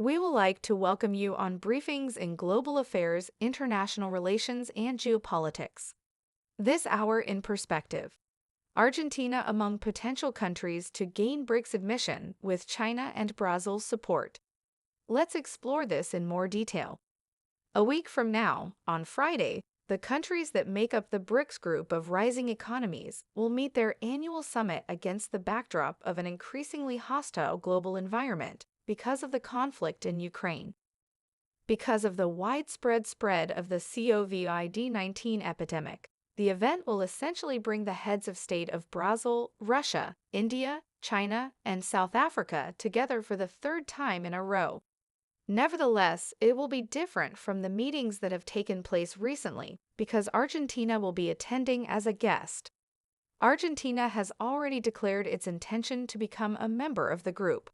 We would like to welcome you on briefings in global affairs, international relations, and geopolitics. This hour in perspective. Argentina among potential countries to gain BRICS admission with China and Brazil's support. Let's explore this in more detail. A week from now, on Friday, the countries that make up the BRICS group of rising economies will meet their annual summit against the backdrop of an increasingly hostile global environment because of the conflict in Ukraine. Because of the widespread spread of the COVID-19 epidemic, the event will essentially bring the heads of state of Brazil, Russia, India, China, and South Africa together for the third time in a row. Nevertheless, it will be different from the meetings that have taken place recently because Argentina will be attending as a guest. Argentina has already declared its intention to become a member of the group.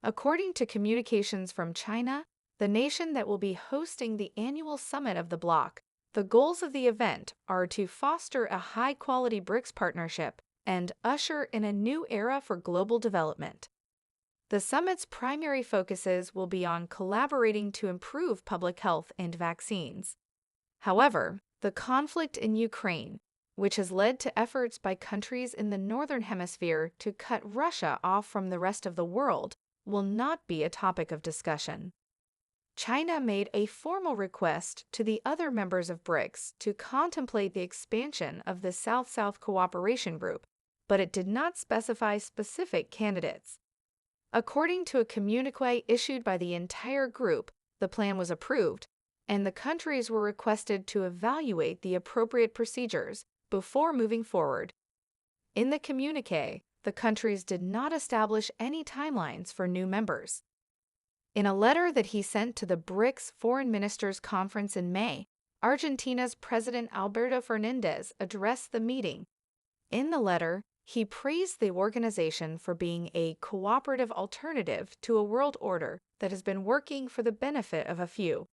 According to communications from China, the nation that will be hosting the annual summit of the bloc, the goals of the event are to foster a high-quality BRICS partnership and usher in a new era for global development. The summit's primary focuses will be on collaborating to improve public health and vaccines. However, the conflict in Ukraine, which has led to efforts by countries in the Northern Hemisphere to cut Russia off from the rest of the world, will not be a topic of discussion. China made a formal request to the other members of BRICS to contemplate the expansion of the South-South Cooperation Group, but it did not specify specific candidates. According to a communiqué issued by the entire group, the plan was approved, and the countries were requested to evaluate the appropriate procedures before moving forward. In the communiqué, the countries did not establish any timelines for new members. In a letter that he sent to the BRICS Foreign Ministers Conference in May, Argentina's President Alberto Fernández addressed the meeting. In the letter, he praised the organization for being a cooperative alternative to a world order that has been working for the benefit of a few.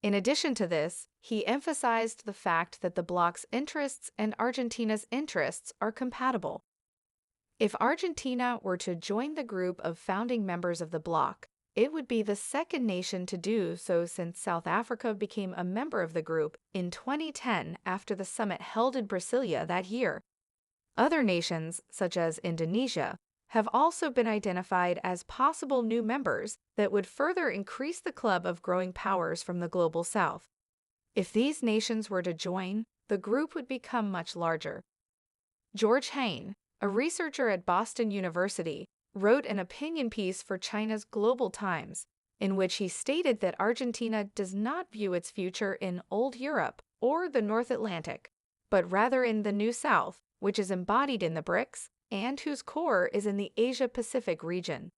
In addition to this, he emphasized the fact that the bloc's interests and Argentina's interests are compatible. If Argentina were to join the group of founding members of the bloc, it would be the second nation to do so since South Africa became a member of the group in 2010 after the summit held in Brasilia that year. Other nations, such as Indonesia, have also been identified as possible new members that would further increase the club of growing powers from the global south. If these nations were to join, the group would become much larger. George Hain, a researcher at Boston University, wrote an opinion piece for China's Global Times, in which he stated that Argentina does not view its future in Old Europe or the North Atlantic, but rather in the New South, which is embodied in the BRICS and whose core is in the Asia-Pacific region.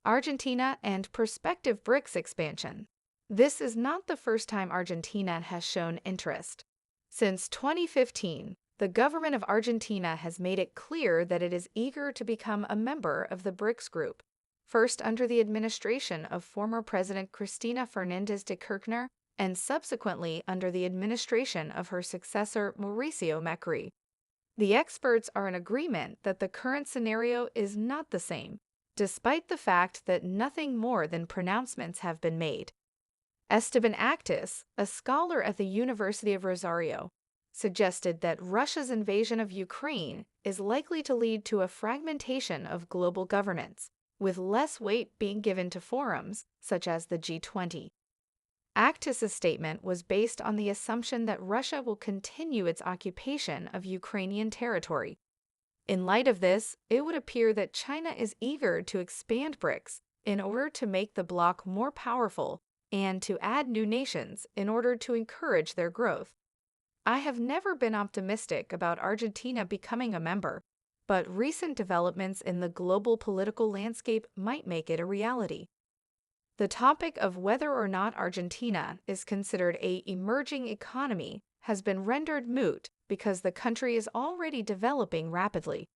Argentina and prospective BRICS expansion. This is not the first time Argentina has shown interest. Since 2015, the government of Argentina has made it clear that it is eager to become a member of the BRICS group, first under the administration of former President Cristina Fernández de Kirchner and subsequently under the administration of her successor Mauricio Macri. The experts are in agreement that the current scenario is not the same, despite the fact that nothing more than pronouncements have been made. Esteban Actis, a scholar at the University of Rosario, suggested that Russia's invasion of Ukraine is likely to lead to a fragmentation of global governance, with less weight being given to forums such as the G20. Actis' statement was based on the assumption that Russia will continue its occupation of Ukrainian territory. In light of this, it would appear that China is eager to expand BRICS in order to make the bloc more powerful and to add new nations in order to encourage their growth. I have never been optimistic about Argentina becoming a member, but recent developments in the global political landscape might make it a reality. The topic of whether or not Argentina is considered an emerging economy has been rendered moot because the country is already developing rapidly.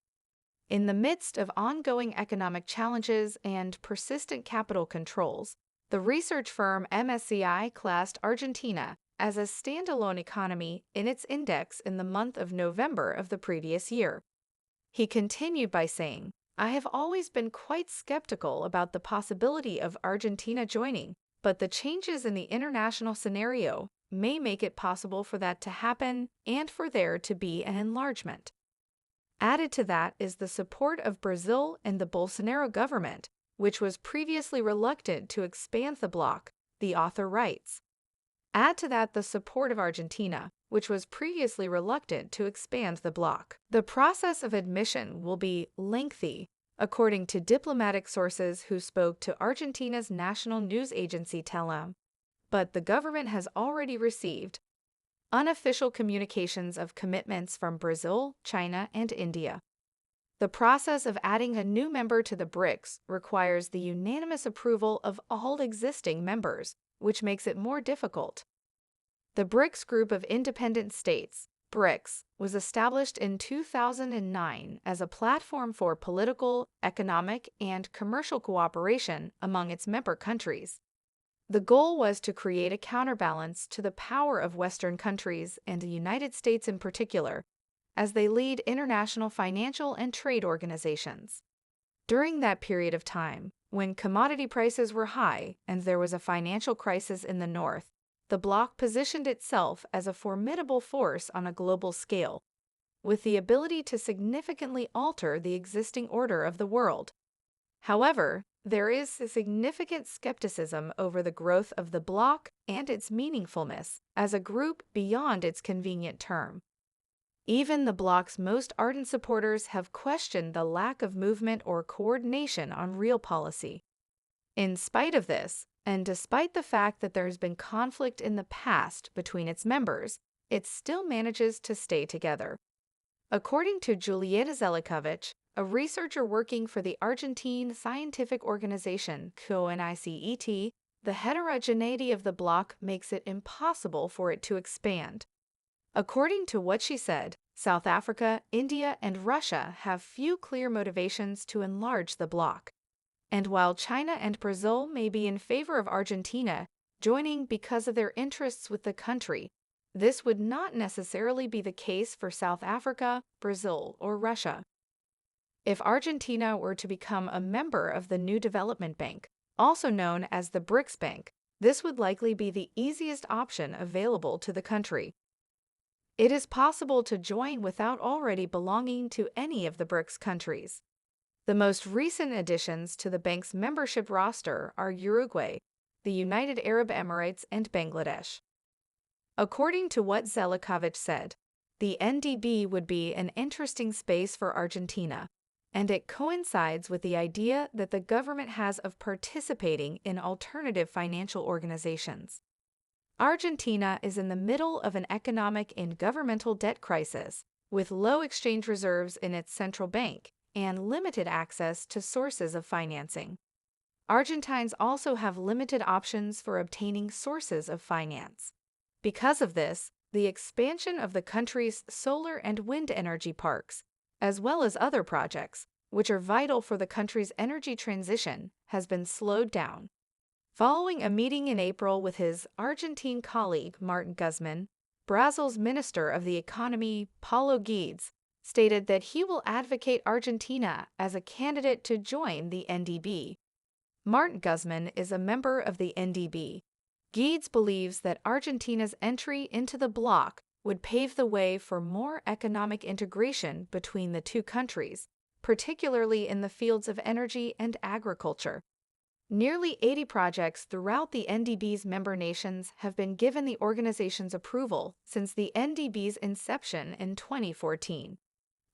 In the midst of ongoing economic challenges and persistent capital controls, the research firm MSCI classed Argentina as a standalone economy in its index in the month of November of the previous year. He continued by saying, I have always been quite skeptical about the possibility of Argentina joining, but the changes in the international scenario may make it possible for that to happen and for there to be an enlargement. Added to that is the support of Brazil and the Bolsonaro government, which was previously reluctant to expand the bloc, the author writes. Add to that the support of Argentina, which was previously reluctant to expand the bloc. The process of admission will be lengthy, according to diplomatic sources who spoke to Argentina's national news agency Telam. But the government has already received unofficial communications of commitments from Brazil, China, and India. The process of adding a new member to the BRICS requires the unanimous approval of all existing members, which makes it more difficult. The BRICS group of independent states, BRICS, was established in 2009 as a platform for political, economic, and commercial cooperation among its member countries. The goal was to create a counterbalance to the power of Western countries and the United States in particular, as they lead international financial and trade organizations. During that period of time, when commodity prices were high and there was a financial crisis in the North, the bloc positioned itself as a formidable force on a global scale, with the ability to significantly alter the existing order of the world. However, there is a significant skepticism over the growth of the bloc and its meaningfulness as a group beyond its convenient term. Even the bloc's most ardent supporters have questioned the lack of movement or coordination on real policy. In spite of this, and despite the fact that there has been conflict in the past between its members, it still manages to stay together. According to Julieta Zelikovic, a researcher working for the Argentine scientific organization CONICET, the heterogeneity of the bloc makes it impossible for it to expand. According to what she said, South Africa, India, and Russia have few clear motivations to enlarge the bloc. And while China and Brazil may be in favor of Argentina joining because of their interests with the country, this would not necessarily be the case for South Africa, Brazil, or Russia. If Argentina were to become a member of the New Development Bank, also known as the BRICS Bank, this would likely be the easiest option available to the country. It is possible to join without already belonging to any of the BRICS countries. The most recent additions to the bank's membership roster are Uruguay, the United Arab Emirates, and Bangladesh. According to what Zelikovic said, the NDB would be an interesting space for Argentina, and it coincides with the idea that the government has of participating in alternative financial organizations. Argentina is in the middle of an economic and governmental debt crisis, with low exchange reserves in its central bank and limited access to sources of financing. Argentines also have limited options for obtaining sources of finance. Because of this, the expansion of the country's solar and wind energy parks, as well as other projects, which are vital for the country's energy transition, has been slowed down. Following a meeting in April with his Argentine colleague Martin Guzman, Brazil's Minister of the Economy, Paulo Guedes, stated that he will advocate Argentina as a candidate to join the NDB. Martin Guzman is a member of the NDB. Guedes believes that Argentina's entry into the bloc would pave the way for more economic integration between the two countries, particularly in the fields of energy and agriculture. Nearly 80 projects throughout the NDB's member nations have been given the organization's approval since the NDB's inception in 2014.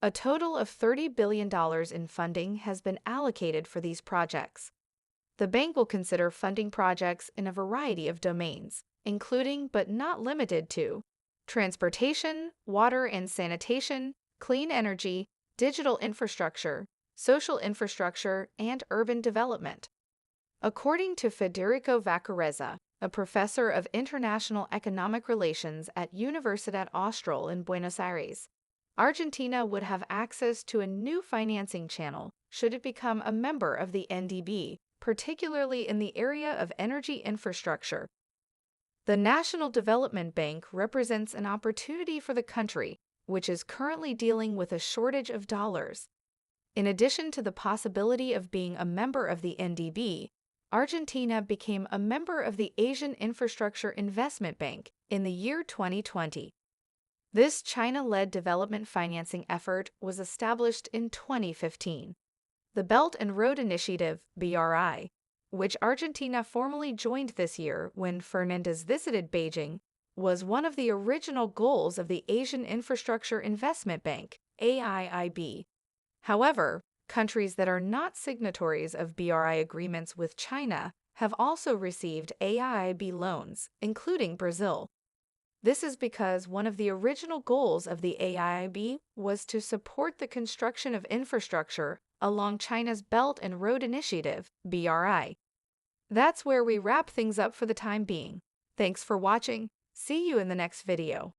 A total of $30 billion in funding has been allocated for these projects. The bank will consider funding projects in a variety of domains, including but not limited to transportation, water and sanitation, clean energy, digital infrastructure, social infrastructure, and urban development. According to Federico Vaccarezza, a professor of international economic relations at Universidad Austral in Buenos Aires, Argentina would have access to a new financing channel should it become a member of the NDB, particularly in the area of energy infrastructure. The National Development Bank represents an opportunity for the country, which is currently dealing with a shortage of dollars. In addition to the possibility of being a member of the NDB, Argentina became a member of the Asian Infrastructure Investment Bank in the year 2020. This China-led development financing effort was established in 2015. The Belt and Road Initiative, BRI, which Argentina formally joined this year when Fernandez visited Beijing, was one of the original goals of the Asian Infrastructure Investment Bank, AIIB. However, countries that are not signatories of BRI agreements with China have also received AIIB loans, including Brazil. This is because one of the original goals of the AIIB was to support the construction of infrastructure along China's Belt and Road Initiative, BRI. That's where we wrap things up for the time being. Thanks for watching. See you in the next video.